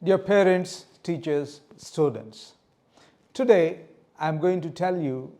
Dear parents, teachers, students, today I am going to tell you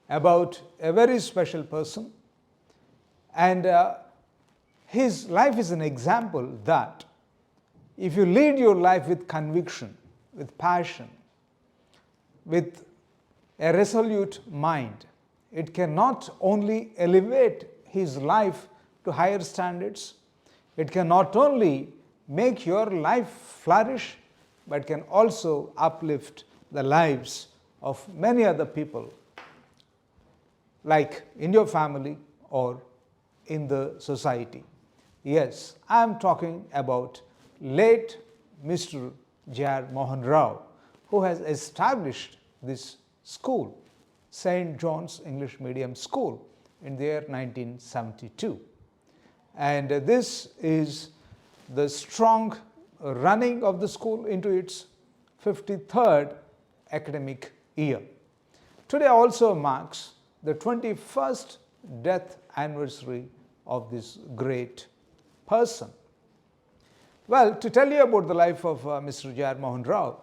about a very special person, and his life is an example that if you lead your life with conviction, with passion, with a resolute mind, it can not only elevate his life to higher standards, it can not only make your life flourish, but can also uplift the lives of many other people, like in your family or in the society. Yes, I am talking about late Mr. J.R. Mohan Rao, who has established this school, St. John's English Medium School, in the year 1972. And this is the strong running of the school into its 53rd academic year. Today also marks the 21st death anniversary of this great person. Well, to tell you about the life of Mr. J.R. Mohan Rao,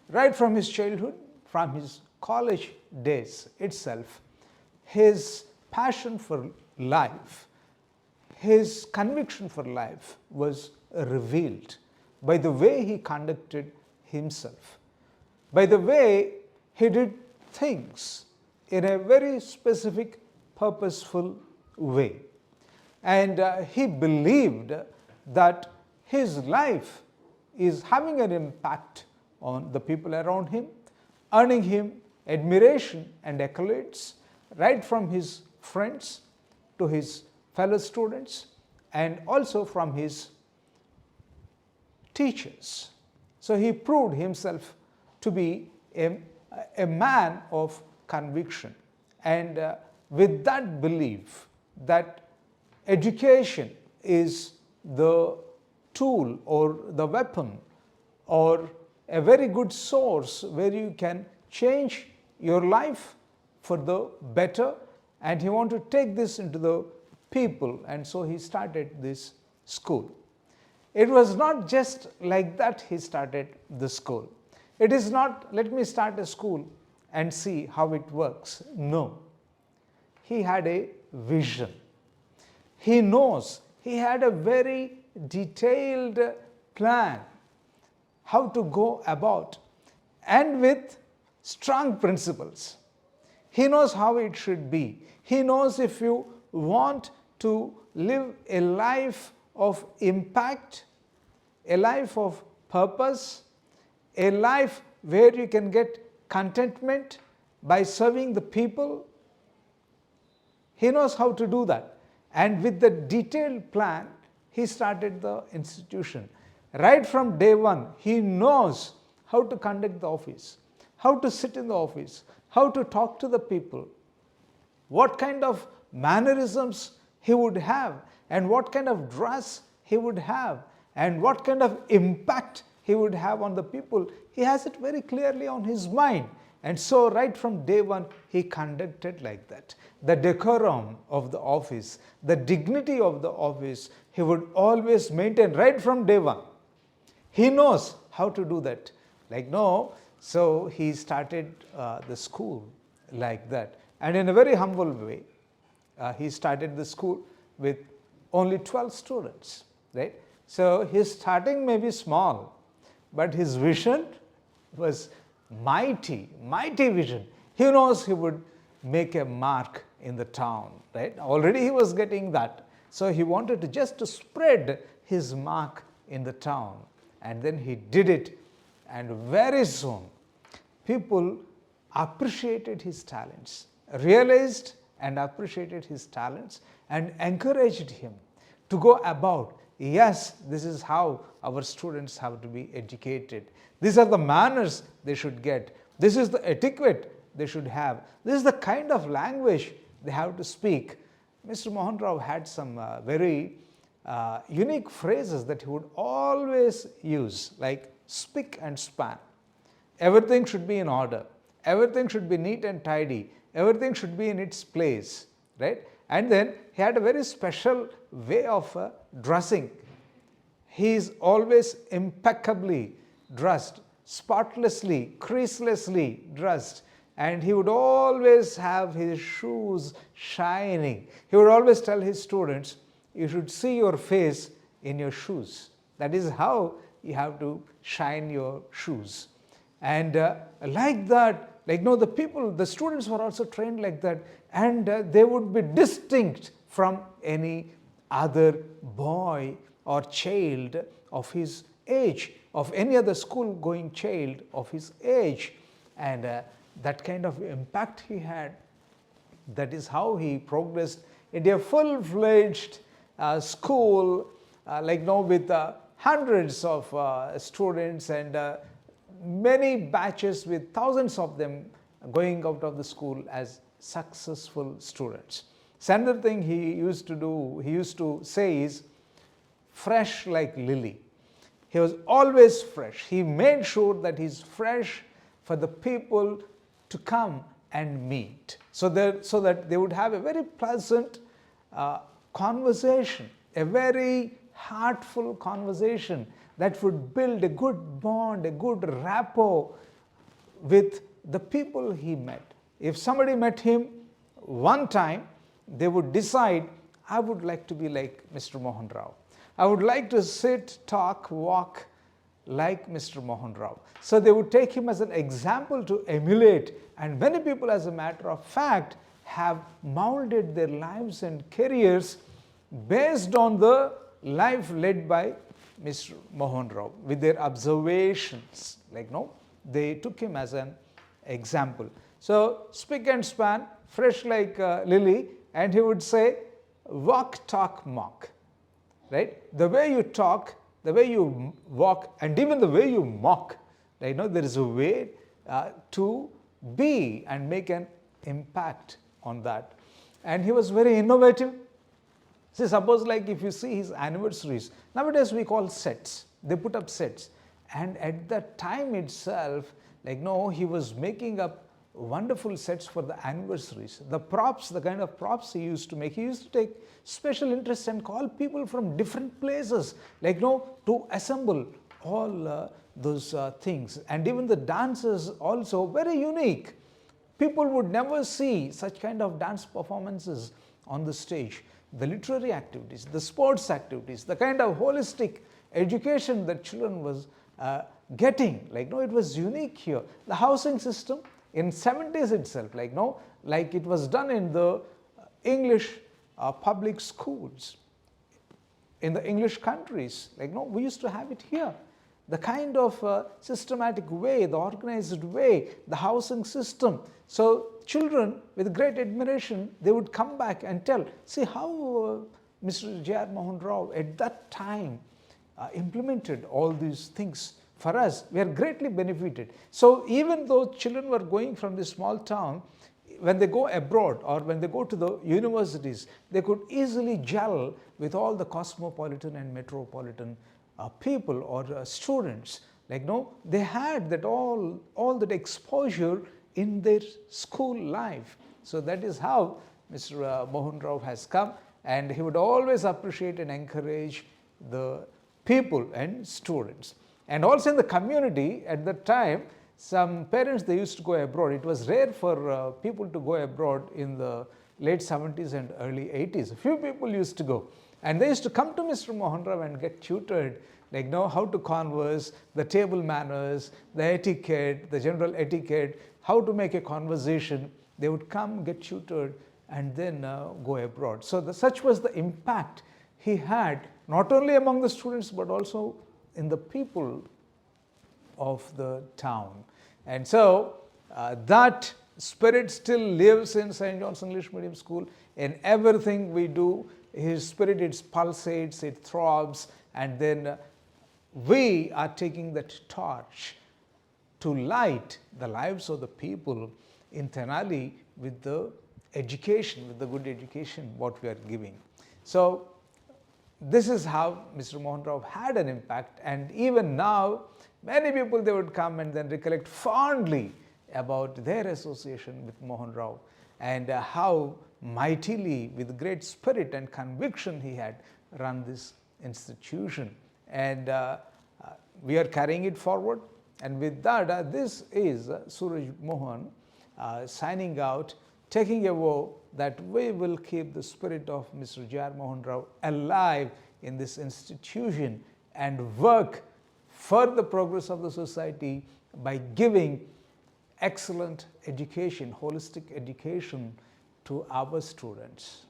right from his childhood, from his college days itself, his passion for life, his conviction for life was revealed by the way he conducted himself, by the way he did things in a very specific, purposeful way. And he believed that his life is having an impact on the people around him, earning him admiration and accolades right from his friends to his fellow students and also from his teachers. So he proved himself to be a man of conviction, and with that belief that education is the tool or the weapon or a very good source where you can change your life for the better, and he wanted to take this into the people, and so he started this school. It was not just like that he started the school. It is not, let me start a school and see how it works. No. He had a vision. He knows, he had a very detailed plan how to go about, and with strong principles. He knows how it should be. He knows if you want to live a life of impact, a life of purpose, a life where you can get contentment by serving the people, he knows how to do that. And with the detailed plan, he started the institution. Right from day one, he knows how to conduct the office, how to sit in the office, how to talk to the people, what kind of mannerisms he would have, and what kind of dress he would have, and what kind of impact he would have on the people. He has it very clearly on his mind. And so right from day one, he conducted like that. The decorum of the office, the dignity of the office, he would always maintain right from day one. He knows how to do that. So he started the school like that. And in a very humble way, he started the school with only 12 students, right? So his starting may be small, but his vision was mighty, mighty vision. He knows he would make a mark in the town, right? Already he was getting that. So he wanted to just spread his mark in the town. And then he did it. And very soon, people appreciated his talents, realized and appreciated his talents, and encouraged him to go about. Yes, this is how our students have to be educated. These are the manners they should get. This is the etiquette they should have. This is the kind of language they have to speak. Mr. Mohan Rao had some very unique phrases that he would always use, like spick and span. Everything should be in order. Everything should be neat and tidy. Everything should be in its place, right? And then he had a very special way of dressing. He is always impeccably dressed, spotlessly, creaselessly dressed, and he would always have his shoes shining. He would always tell his students, you should see your face in your shoes. That is how you have to shine your shoes. And like that, the students were also trained like that, and they would be distinct from any other boy or child of his age, of any other school going child of his age. And that kind of impact he had, that is how he progressed into a full-fledged school, with hundreds of students and many batches with thousands of them going out of the school as successful students. So another thing he used to do, he used to say is, fresh like lily. He was always fresh. He made sure that he's fresh for the people to come and meet, so that they would have a very pleasant conversation, a very heartful conversation that would build a good bond, a good rapport with the people he met. If somebody met him one time, they would decide, I would like to be like Mr. Mohan Rao. I would like to sit, talk, walk like Mr. Mohan Rao. So they would take him as an example to emulate, and many people, as a matter of fact, have molded their lives and careers based on the life led by Mr. Mohan Rao with their observations. They took him as an example. So spick and span, fresh like lily, and he would say, walk, talk, mock. Right? The way you talk, the way you walk, and even the way you mock, there is a way to be and make an impact on that. And he was very innovative. See, suppose if you see his anniversaries, nowadays we call sets. They put up sets. And at that time itself, he was making up wonderful sets for the anniversaries. The props, the kind of props he used to make, he used to take special interest and call people from different places, to assemble all those things. And even the dances also very unique. People would never see such kind of dance performances on the stage. The literary activities, the sports activities, the kind of holistic education that children was getting, it was unique here. The housing system in 70s itself, it was done in the English public schools, in the English countries, we used to have it here. The kind of systematic way, the organized way, the housing system. So children with great admiration, they would come back and tell, see how Mr. J.R. Mohan Rao at that time implemented all these things for us. We are greatly benefited. So even though children were going from this small town, when they go abroad or when they go to the universities, they could easily gel with all the cosmopolitan and metropolitan people or students. They had that all that exposure in their school life. So that is how Mr. Mohan Rao has come, and he would always appreciate and encourage the people and students. And also in the community at that time, some parents, they used to go abroad. It was rare for people to go abroad in the late 70s and early 80s. A few people used to go. And they used to come to Mr. Mohan Rao and get tutored, how to converse, the table manners, the etiquette, the general etiquette, how to make a conversation. They would come, get tutored, and then go abroad. So such was the impact he had, not only among the students, but also in the people of the town. And so that spirit still lives in St. John's English Medium School. In everything we do, his spirit, it pulsates, it throbs, and then we are taking that torch to light the lives of the people in Tenali with the education, with the good education what we are giving. So this is how Mr. Mohan Rao had an impact, and even now many people, they would come and then recollect fondly about their association with Mohan Rao and how mightily, with great spirit and conviction, he had run this institution. And we are carrying it forward. And with that, this is Suraj Mohan signing out, taking a vow that we will keep the spirit of Mr. J.R. Mohan Rao alive in this institution and work for the progress of the society by giving excellent education, holistic education to our students.